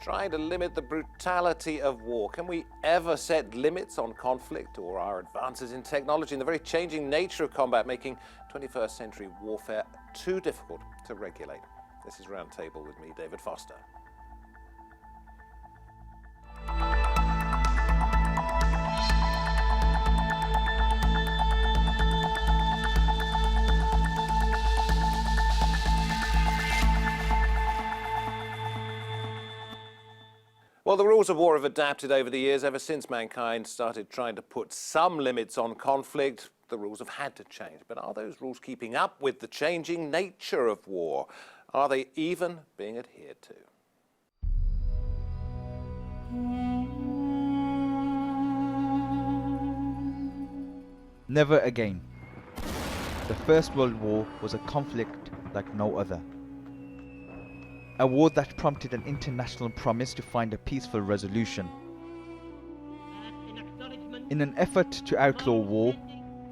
trying to limit the brutality of war. Can we ever set limits on conflict, or are advances in technology and the very changing nature of combat making 21st century warfare too difficult to regulate? This is Roundtable with me, David Foster. Well, the rules of war have adapted over the years. Ever since mankind started trying to put some limits on conflict, the rules have had to change. But are those rules keeping up with the changing nature of war? Are they even being adhered to? Never again. The First World War was a conflict like no other. A war that prompted an international promise to find a peaceful resolution. In an effort to outlaw war,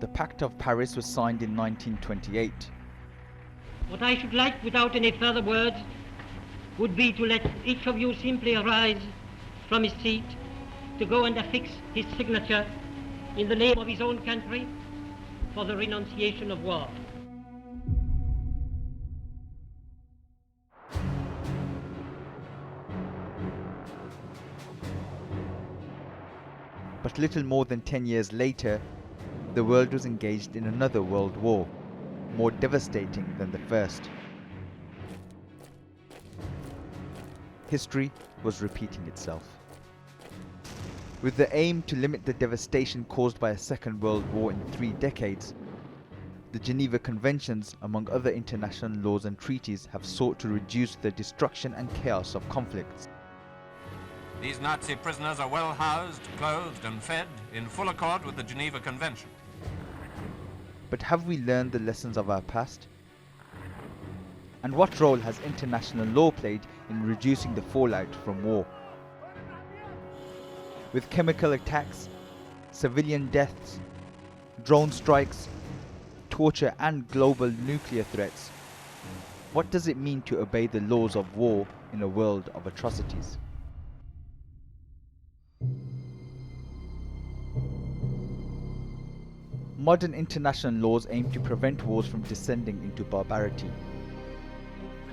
the Pact of Paris was signed in 1928. What I should like, without any further words, would be to let each of you simply arise from his seat to go and affix his signature in the name of his own country for the renunciation of war. But little more than 10 years later, the world was engaged in another world war, more devastating than the first. History was repeating itself. With the aim to limit the devastation caused by a Second World War in 3 decades, the Geneva Conventions, among other international laws and treaties, have sought to reduce the destruction and chaos of conflicts. These Nazi prisoners are well housed, clothed and fed in full accord with the Geneva Convention. But have we learned the lessons of our past? And what role has international law played in reducing the fallout from war? With chemical attacks, civilian deaths, drone strikes, torture and global nuclear threats, what does it mean to obey the laws of war in a world of atrocities? Modern international laws aim to prevent wars from descending into barbarity.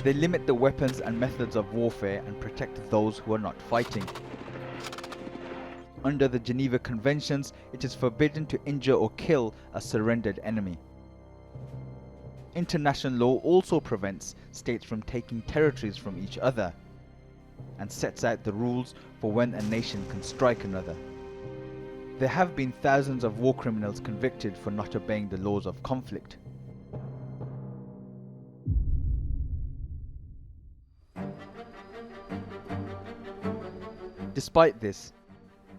They limit the weapons and methods of warfare and protect those who are not fighting. Under the Geneva Conventions, it is forbidden to injure or kill a surrendered enemy. International law also prevents states from taking territories from each other and sets out the rules for when a nation can strike another. There have been thousands of war criminals convicted for not obeying the laws of conflict. Despite this,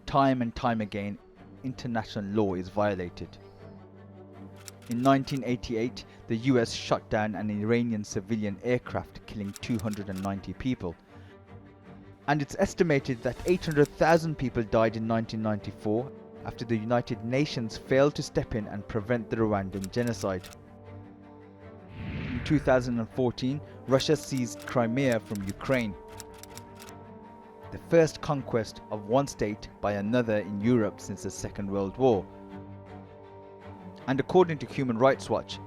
time and time again, international law is violated. In 1988, the US shot down an Iranian civilian aircraft, killing 290 people. And it's estimated that 800,000 people died in 1994 after the United Nations failed to step in and prevent the Rwandan genocide. In 2014, Russia seized Crimea from Ukraine, the first conquest of one state by another in Europe since the Second World War. And according to Human Rights Watch,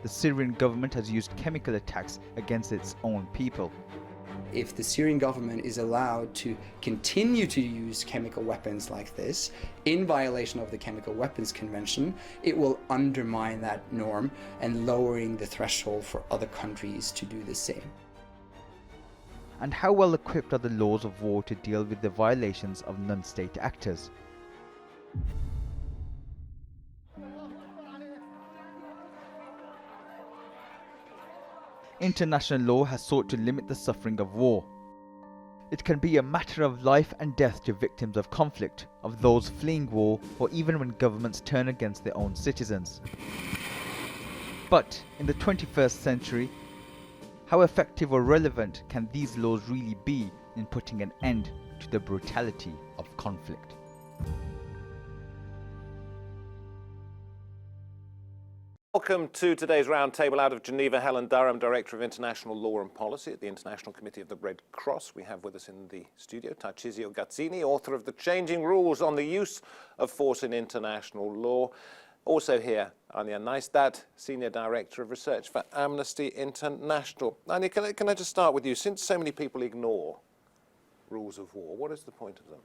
the Syrian government has used chemical attacks against its own people. If the Syrian government is allowed to continue to use chemical weapons like this in violation of the Chemical Weapons Convention, it will undermine that norm and lowering the threshold for other countries to do the same. And how well equipped are the laws of war to deal with the violations of non-state actors? International law has sought to limit the suffering of war. It can be a matter of life and death to victims of conflict, of those fleeing war, or even when governments turn against their own citizens. But in the 21st century, how effective or relevant can these laws really be in putting an end to the brutality of conflict? welcome to today's roundtable out of Geneva, Helen, Durham, Director of International Law and Policy at the International Committee of the Red Cross. We have with us in the studio Tarcisio Gazzini, author of The Changing Rules on the Use of Force in International Law. Also here, Anya Neistat, Senior Director of Research for Amnesty International. Anya, can I just start with you? Since so many people ignore rules of war, what is the point of them?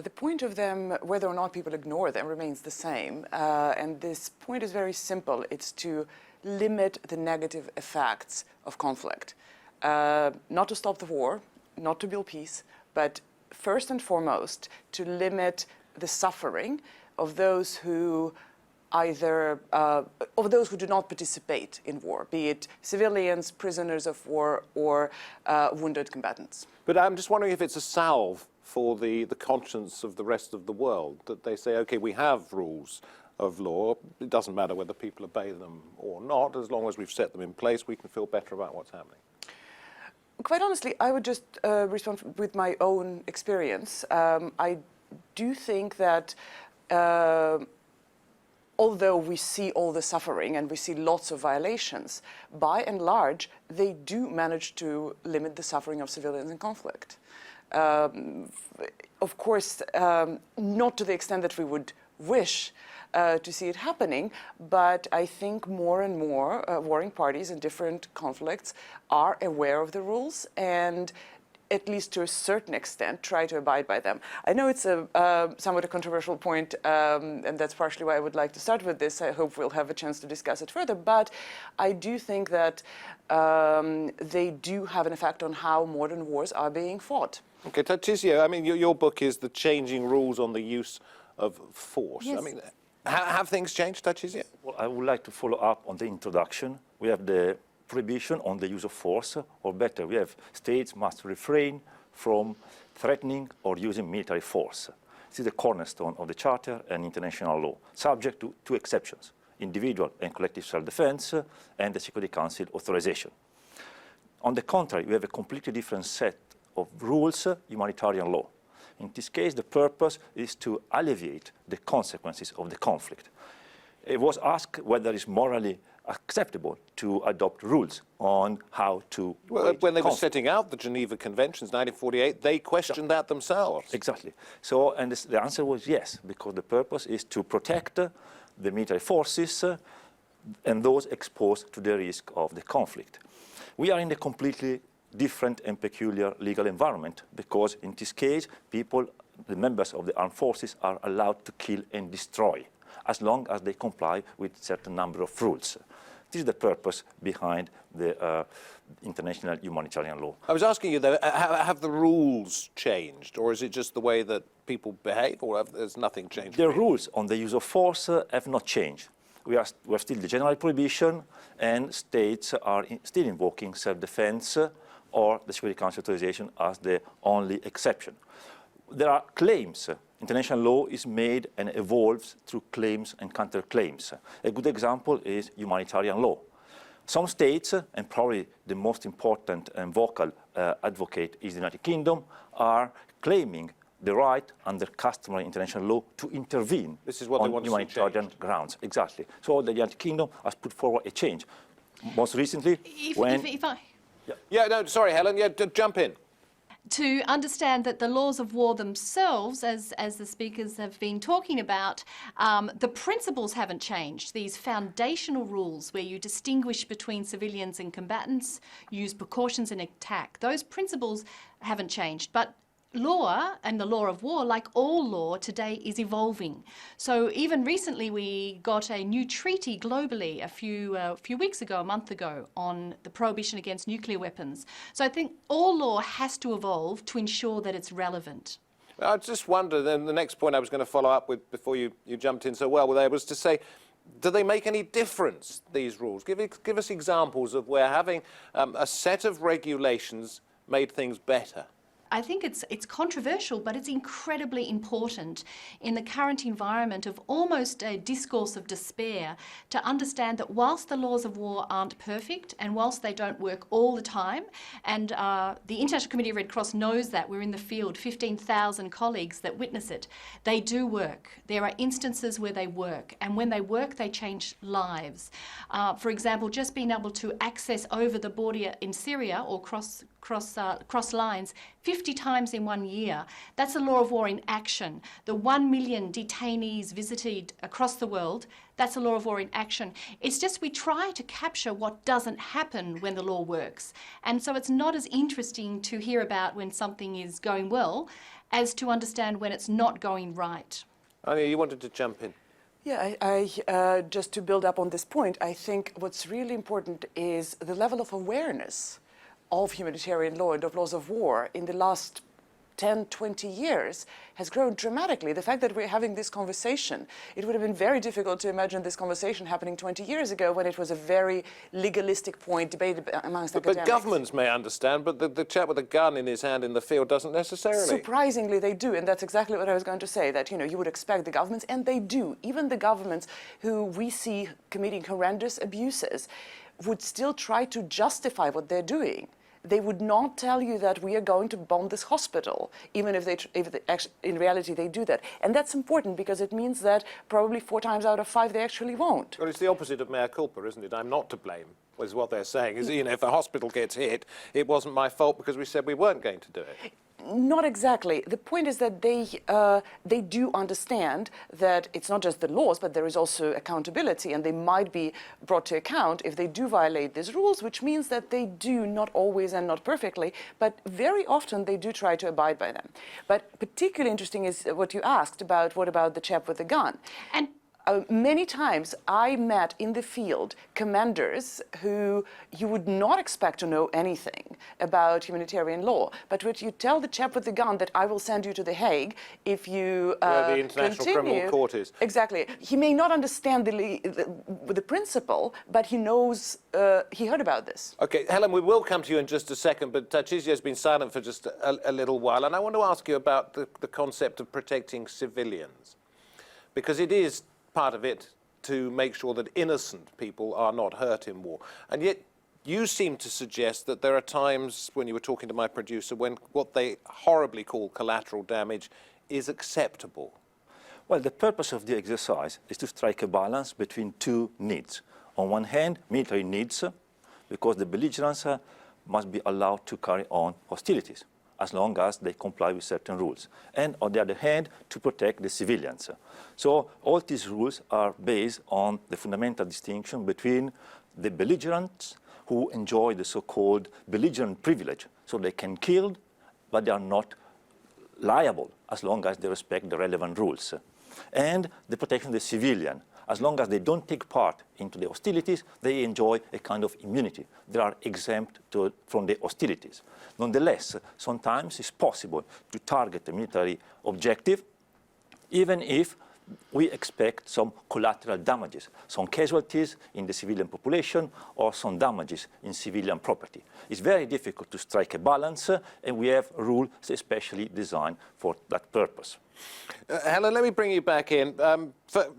The point of them, whether or not people ignore them, remains the same. And this point is very simple. It's to limit the negative effects of conflict. Not to stop the war, not to build peace, but first and foremost, to limit the suffering of those who those who do not participate in war, be it civilians, prisoners of war, or wounded combatants. But I'm just wondering if it's a salve for the conscience of the rest of the world, that they say, okay, we have rules of law, it doesn't matter whether people obey them or not, as long as we've set them in place, we can feel better about what's happening. Quite honestly, I would just respond with my own experience. I do think that although we see all the suffering and we see lots of violations, by and large, they do manage to limit the suffering of civilians in conflict. Of course, not to the extent that we would wish to see it happening, but I think more and more warring parties in different conflicts are aware of the rules and, at least to a certain extent, try to abide by them. I know it's a somewhat a controversial point, and that's partially why I would like to start with this. I hope we'll have a chance to discuss it further, but I do think that they do have an effect on how modern wars are being fought. Okay, Tarcisio, I mean, your book is The Changing Rules on the Use of Force. Yes. I mean, have things changed, Tarcisio? Well, I would like to follow up on the introduction. We have the prohibition on the use of force, or better, we have states must refrain from threatening or using military force. This is the cornerstone of the Charter and international law, subject to two exceptions: individual and collective self-defense and the Security Council authorization. On the contrary, we have a completely different set of rules, humanitarian law. In this case, the purpose is to alleviate the consequences of the conflict. It was asked whether it's morally acceptable to adopt rules on how to Well, when they were conflict. setting out the Geneva Conventions, 1948, they questioned that themselves. Exactly. So, and the answer was yes, because the purpose is to protect the military forces and those exposed to the risk of the conflict. We are in a completely different and peculiar legal environment, because in this case, people, the members of the armed forces, are allowed to kill and destroy, as long as they comply with a certain number of rules. This is the purpose behind the international humanitarian law. I was asking you, though, have the rules changed, or is it just the way that people behave, or there's nothing changed? The rules on the use of force have not changed. We have still the general prohibition, and states are still invoking self-defense or the Security Council authorization as the only exception. There are claims. International law is made and evolves through claims and counterclaims. A good example is humanitarian law. Some states, and probably the most important and vocal advocate is the United Kingdom, are claiming the right under customary international law to intervene This is what they on want to see humanitarian changed. grounds. Exactly. So the United Kingdom has put forward a change. Most recently, when... If I Yeah, no, sorry, Helen, yeah, jump in. to understand that the laws of war themselves, as the speakers have been talking about, the principles haven't changed. These foundational rules where you distinguish between civilians and combatants, use precautions in attack, those principles haven't changed. But law and the law of war, like all law today, is evolving. So even recently we got a new treaty globally a few weeks ago, a month ago, on the prohibition against nuclear weapons. So I think all law has to evolve to ensure that it's relevant. I just wonder, then the next point I was going to follow up with before you jumped in so well there was to say, do they make any difference, these rules? Give us examples of where having a set of regulations made things better. I think it's controversial, but it's incredibly important in the current environment of almost a discourse of despair to understand that whilst the laws of war aren't perfect and whilst they don't work all the time, and the International Committee of Red Cross knows that, we're in the field, 15,000 colleagues that witness it, they do work. There are instances where they work, and when they work, they change lives. For example, just being able to access over the border in Syria or cross lines 50 times in 1 year. That's a law of war in action. The 1 million detainees visited across the world, that's a law of war in action. It's just we try to capture what doesn't happen when the law works. And so it's not as interesting to hear about when something is going well as to understand when it's not going right. Anya, you wanted to jump in. Yeah, I just to build up on this point, I think what's really important is the level of awareness of humanitarian law and of laws of war in the last 10, 20 years has grown dramatically. The fact that we're having this conversation, it would have been very difficult to imagine this conversation happening 20 years ago when it was a very legalistic point debated amongst academics. But governments may understand, but the chap with a gun in his hand in the field doesn't necessarily. Surprisingly, they do, and that's exactly what I was going to say, that, you know, you would expect the governments, and they do, even the governments who we see committing horrendous abuses, would still try to justify what they're doing. They would not tell you that we are going to bomb this hospital, even if in reality they do that. And that's important because it means that probably 4 times out of 5 they actually won't. Well, it's the opposite of mea culpa, isn't it? I'm not to blame, is what they're saying. Is, you know, if a hospital gets hit, it wasn't my fault because we said we weren't going to do it. Not exactly. The point is that they do understand that it's not just the laws, but there is also accountability, and they might be brought to account if they do violate these rules, which means that they do, not always and not perfectly, but very often they do try to abide by them. But particularly interesting is what you asked about, what about the chap with the gun? And many times I met in the field commanders who you would not expect to know anything about humanitarian law, but when you tell the chap with the gun that I will send you to The Hague if you the International Criminal Court is. Exactly. He may not understand the principle, but he knows, he heard about this. Okay, Helen, we will come to you in just a second, but Tarcisio's been silent for just a little while, and I want to ask you about the concept of protecting civilians, because it is part of it to make sure that innocent people are not hurt in war. And yet you seem to suggest that there are times, when you were talking to my producer, when what they horribly call collateral damage is acceptable. Well, the purpose of the exercise is to strike a balance between 2 needs. On one hand, military needs, because the belligerents must be allowed to carry on hostilities as long as they comply with certain rules. And on the other hand, to protect the civilians. So all these rules are based on the fundamental distinction between the belligerents who enjoy the so-called belligerent privilege. So they can kill, but they are not liable as long as they respect the relevant rules. And the protection of the civilian. As long as they don't take part into the hostilities, they enjoy a kind of immunity. They are exempt from the hostilities. Nonetheless, sometimes it's possible to target a military objective, even if we expect some collateral damages, some casualties in the civilian population or some damages in civilian property. It's very difficult to strike a balance, and we have rules especially designed for that purpose. Helen, let me bring you back in.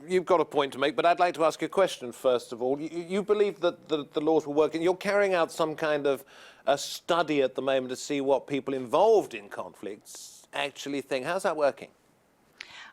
You've got a point to make, but I'd like to ask you a question first of all. You believe that the laws will work, and you're carrying out some kind of a study at the moment to see what people involved in conflicts actually think. How's that working?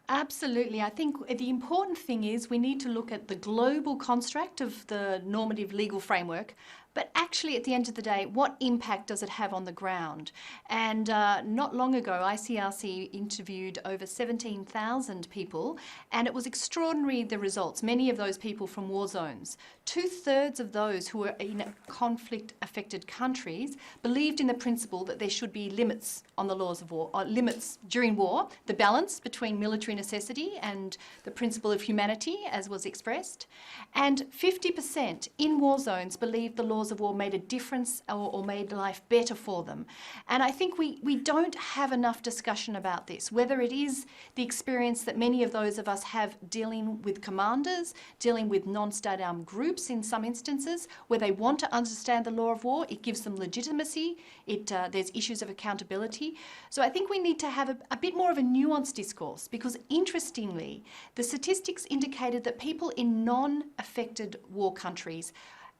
Absolutely. I think the important thing is we need to look at the global construct of the normative legal framework, but actually at the end of the day, what impact does it have on the ground? And not long ago, ICRC interviewed over 17,000 people, and it was extraordinary, the results, many of those people from war zones. 2/3 of those who were in conflict-affected countries believed in the principle that there should be limits on the laws of war, or limits during war, the balance between military necessity and the principle of humanity, as was expressed. And 50% in war zones believed the laws of war made a difference or made life better for them. And I think we don't have enough discussion about this, whether it is the experience that many of those of us have dealing with commanders, dealing with non-state armed groups, groups in some instances where they want to understand the law of war. It gives them legitimacy. There's issues of accountability. So I think we need to have a bit more of a nuanced discourse, because interestingly, the statistics indicated that people in non-affected war countries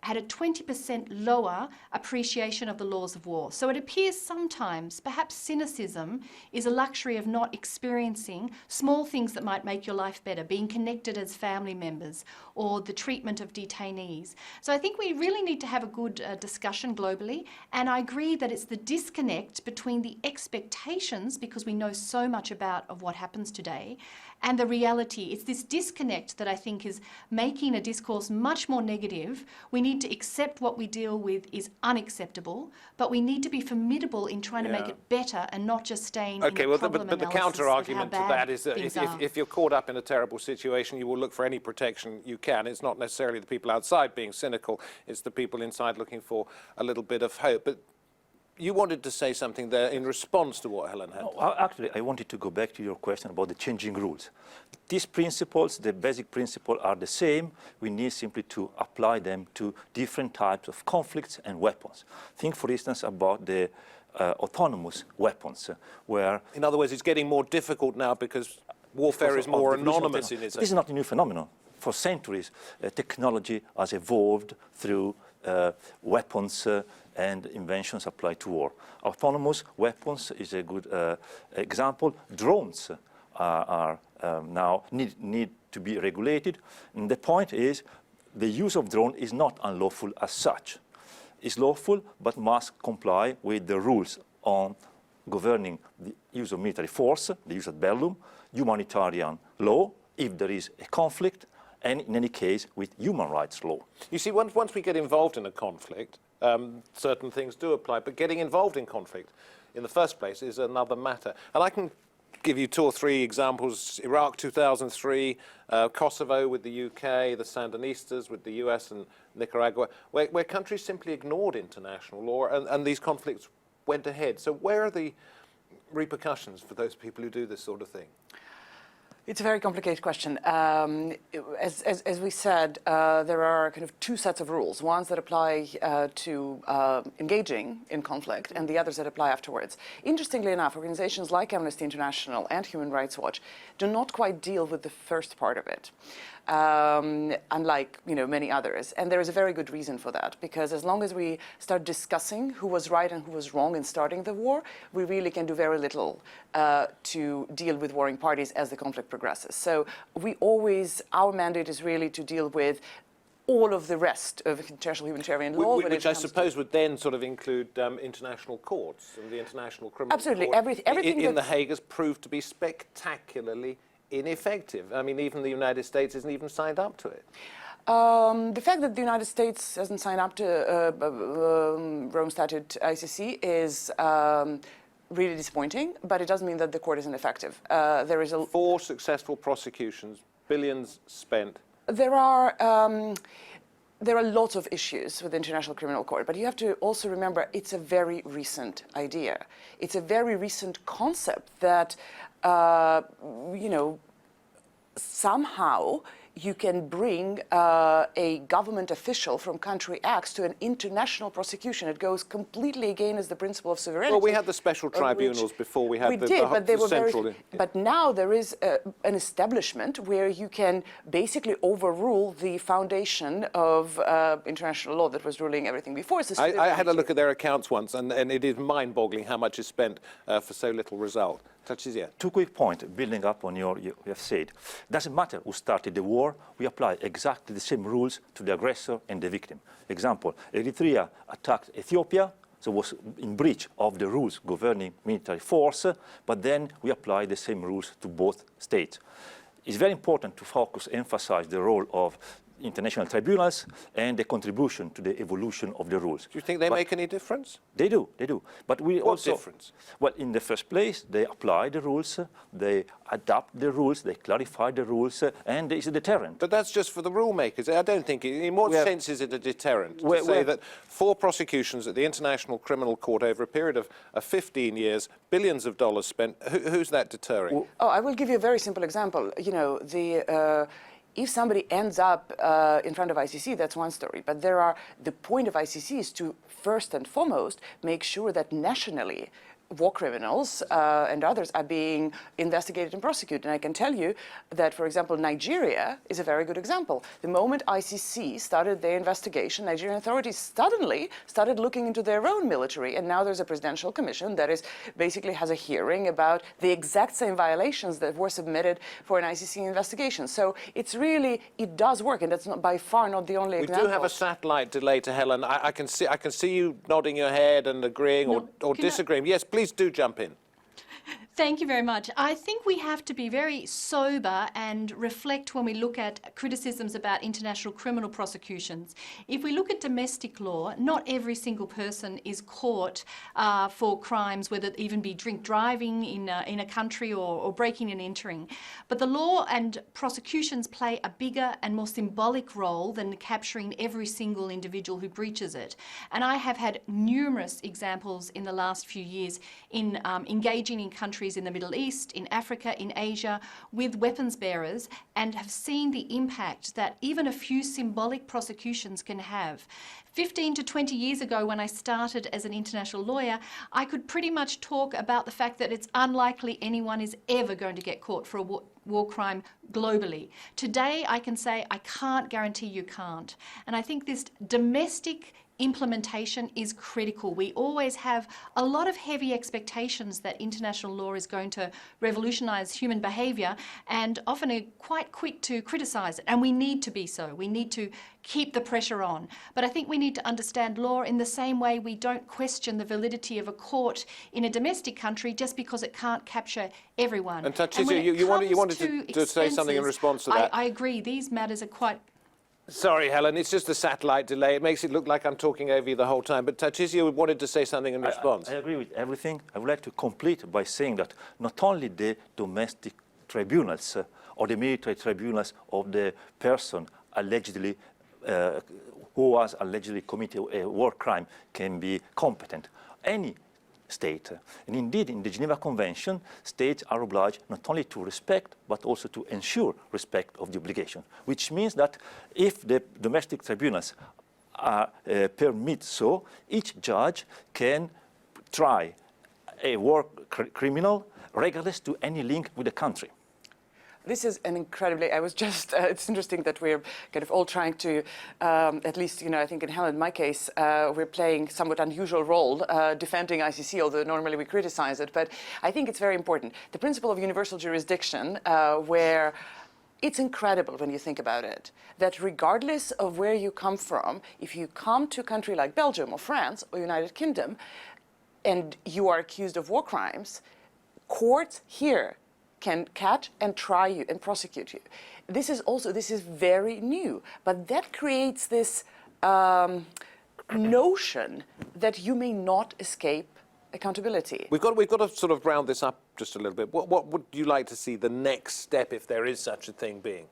had a 20% lower appreciation of the laws of war. So it appears sometimes perhaps cynicism is a luxury of not experiencing small things that might make your life better, being connected as family members, or the treatment of detainees. So I think we really need to have a good discussion globally, and I agree that it's the disconnect between the expectations, because we know so much of what happens today, and the reality. It's this disconnect that I think is making a discourse much more negative. We need to accept what we deal with is unacceptable, but we need to be formidable in trying to make it better and not just staying in the problem but the counter-argument to that is that if you're caught up in a terrible situation, you will look for any protection you can. It's not necessarily the people outside being cynical, it's the people inside looking for a little bit of hope. But you wanted to say something there in response to what Helen had. No, actually, I wanted to go back to your question about the changing rules. These principles, the basic principles, are the same. We need simply to apply them to different types of conflicts and weapons. Think, for instance, about the autonomous weapons, where... In other words, it's getting more difficult now because warfare is more anonymous in its... This is not a new phenomenon. For centuries, technology has evolved through weapons and inventions applied to war. Autonomous weapons is a good example. Drones are now need to be regulated. And the point is, the use of drone is not unlawful as such. It's lawful, but must comply with the rules on governing the use of military force, the use of bellum, humanitarian law, if there is a conflict, and in any case with human rights law. You see, once we get involved in a conflict, certain things do apply, but getting involved in conflict in the first place is another matter. And I can give you 2 or 3 examples. Iraq 2003, Kosovo with the UK, the Sandinistas with the US and Nicaragua, where countries simply ignored international law and these conflicts went ahead. So where are the repercussions for those people who do this sort of thing? It's a very complicated question. As we said, there are kind of 2 sets of rules, ones that apply to engaging in conflict and the others that apply afterwards. Interestingly enough, organizations like Amnesty International and Human Rights Watch do not quite deal with the first part of it, unlike many others. And there is a very good reason for that, because as long as we start discussing who was right and who was wrong in starting the war, we really can do very little to deal with warring parties as the conflict progresses. So our mandate is really to deal with all of the rest of international humanitarian law. Which I suppose would then sort of include international courts and the International Criminal Court. Everything in The Hague has proved to be spectacularly ineffective. I mean, even the United States isn't even signed up to it. The fact that the United States hasn't signed up to Rome Statute ICC is really disappointing, but it doesn't mean that the court isn't effective. There is 4 successful prosecutions, billions spent. There are lots of issues with the International Criminal Court, but you have to also remember it's a very recent idea. It's a very recent concept that, somehow you can bring a government official from country X to an international prosecution. It goes completely against the principle of sovereignty. Well, we had the special tribunals before we had the central... But now there is an establishment where you can basically overrule the foundation of international law that was ruling everything before. I had a look at their accounts once, and it is mind-boggling how much is spent for so little result. Tarcisio. 2 quick points, building up on you have said. Doesn't matter who started the war, we apply exactly the same rules to the aggressor and the victim. Example, Eritrea attacked Ethiopia, so was in breach of the rules governing military force, but then we apply the same rules to both states. It's very important to emphasize the role of international tribunals and the contribution to the evolution of the rules. Do you think they make any difference? They do. But we What also... difference? Well, in the first place, they apply the rules, they adapt the rules, they clarify the rules, and it's a deterrent. But that's just for the rule makers. I don't think... In what sense is it a deterrent to say that 4 prosecutions at the International Criminal Court over a period of 15 years, billions of dollars spent, who's that deterring? Oh, I will give you a very simple example. If somebody ends up in front of ICC, that's one story. But the point of ICC is to first and foremost make sure that nationally war criminals and others are being investigated and prosecuted. And I can tell you that, for example, Nigeria is a very good example. The moment ICC started their investigation, Nigerian authorities suddenly started looking into their own military. And now there's a presidential commission that basically has a hearing about the exact same violations that were submitted for an ICC investigation. So it's really, it does work, and that's not, by far not the only example. We do have a satellite delay to Helen. I can see you nodding your head and agreeing or disagreeing. Yes, please do jump in. Thank you very much. I think we have to be very sober and reflect when we look at criticisms about international criminal prosecutions. If we look at domestic law, not every single person is caught for crimes, whether it even be drink driving in a country or breaking and entering. But the law and prosecutions play a bigger and more symbolic role than capturing every single individual who breaches it. And I have had numerous examples in the last few years in engaging in countries in the Middle East, in Africa, in Asia, with weapons bearers, and have seen the impact that even a few symbolic prosecutions can have. 15 to 20 years ago, when I started as an international lawyer, I could pretty much talk about the fact that it's unlikely anyone is ever going to get caught for a war crime globally. Today, I can say I can't guarantee you can't. And I think this domestic implementation is critical. We always have a lot of heavy expectations that international law is going to revolutionise human behaviour, and often are quite quick to criticise it. And we need to be so. We need to keep the pressure on. But I think we need to understand law in the same way we don't question the validity of a court in a domestic country just because it can't capture everyone. And Tarcisio, you wanted to say something in response to that. I agree. These matters are quite... Sorry, Helen, it's just a satellite delay. It makes it look like I'm talking over you the whole time. But Tarcisio wanted to say something in response. I agree with everything. I would like to complete by saying that not only the domestic tribunals or the military tribunals of the person allegedly who has allegedly committed a war crime can be competent. Any state, and indeed in the Geneva Convention, states are obliged not only to respect but also to ensure respect of the obligation, which means that if the domestic tribunals permit so, each judge can try a war criminal regardless to any link with the country. This is an incredibly, I was just, it's interesting that we're kind of all trying to, at least, I think in Helen, in my case, we're playing somewhat unusual role defending ICC, although normally we criticize it. But I think it's very important. The principle of universal jurisdiction, where it's incredible when you think about it, that regardless of where you come from, if you come to a country like Belgium or France or United Kingdom, and you are accused of war crimes, courts here can catch and try you and prosecute you. This is very new, but that creates this notion that you may not escape accountability. We've got to sort of round this up just a little bit. What would you like to see the next step, if there is such a thing, being?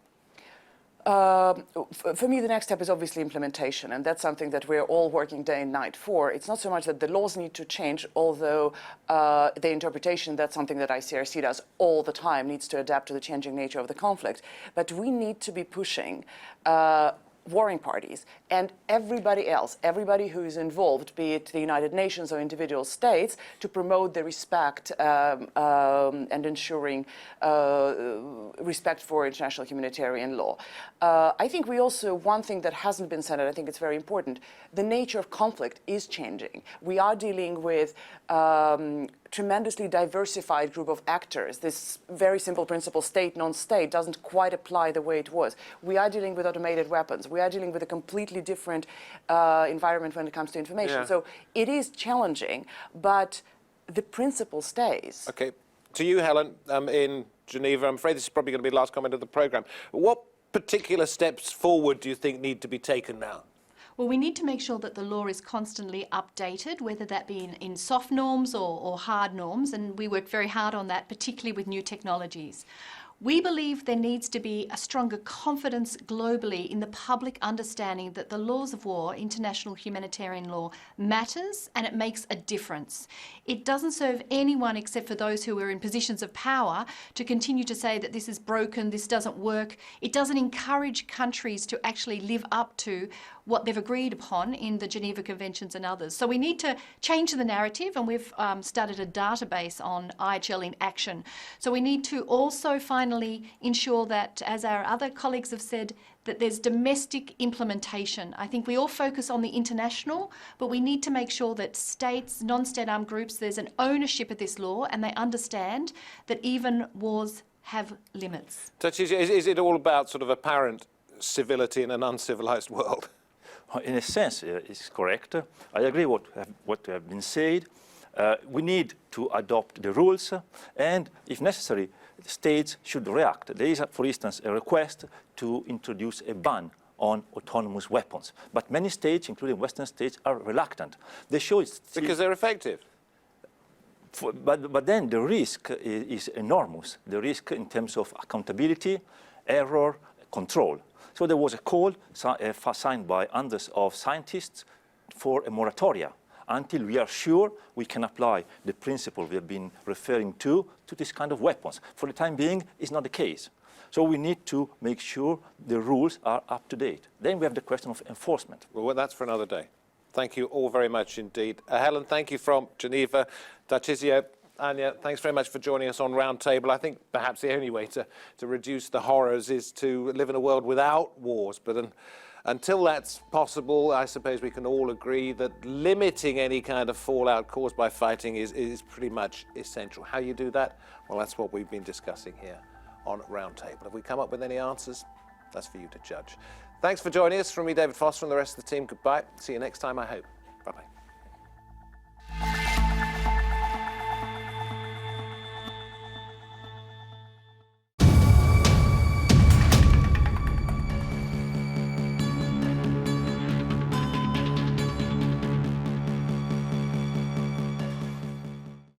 For me, the next step is obviously implementation, and that's something that we're all working day and night for. It's not so much that the laws need to change, although the interpretation, that's something that ICRC does all the time, needs to adapt to the changing nature of the conflict. But we need to be pushing warring parties and everybody else, everybody who is involved, be it the United Nations or individual states, to promote the respect and ensuring respect for international humanitarian law. I think we also, one thing that hasn't been said, and I think it's very important, the nature of conflict is changing. We are dealing with tremendously diversified group of actors. This very simple principle, state, non-state, doesn't quite apply the way it was. We are dealing with automated weapons. We are dealing with a completely different environment when it comes to information. Yeah. So it is challenging, but the principle stays. Okay. To you, Helen, in Geneva, I'm afraid this is probably going to be the last comment of the programme. What particular steps forward do you think need to be taken now? Well, we need to make sure that the law is constantly updated, whether that be in soft norms or hard norms, and we work very hard on that, particularly with new technologies. We believe there needs to be a stronger confidence globally in the public understanding that the laws of war, international humanitarian law, matters and it makes a difference. It doesn't serve anyone except for those who are in positions of power to continue to say that this is broken, this doesn't work. It doesn't encourage countries to actually live up to what they've agreed upon in the Geneva Conventions and others. So we need to change the narrative, and we've started a database on IHL in action. So we need to also finally ensure that, as our other colleagues have said, that there's domestic implementation. I think we all focus on the international, but we need to make sure that states, non-state armed groups, there's an ownership of this law and they understand that even wars have limits. Tarcisio, is it all about sort of apparent civility in an uncivilized world? In a sense, it's correct. I agree what have been said. We need to adopt the rules, and if necessary, states should react. There is, for instance, a request to introduce a ban on autonomous weapons. But many states, including Western states, are reluctant. They show it's because they're effective. But then the risk is enormous. The risk in terms of accountability, error, control. So there was a call signed by hundreds of scientists for a moratoria until we are sure we can apply the principle we have been referring to this kind of weapons. For the time being, it's not the case. So we need to make sure the rules are up to date. Then we have the question of enforcement. Well, that's for another day. Thank you all very much indeed. Helen, thank you from Geneva. Tarcisio, Anya, thanks very much for joining us on Roundtable. I think perhaps the only way to reduce the horrors is to live in a world without wars. But until that's possible, I suppose we can all agree that limiting any kind of fallout caused by fighting is pretty much essential. How you do that? Well, that's what we've been discussing here on Roundtable. Have we come up with any answers? That's for you to judge. Thanks for joining us. From me, David Foster, and the rest of the team, goodbye. See you next time, I hope.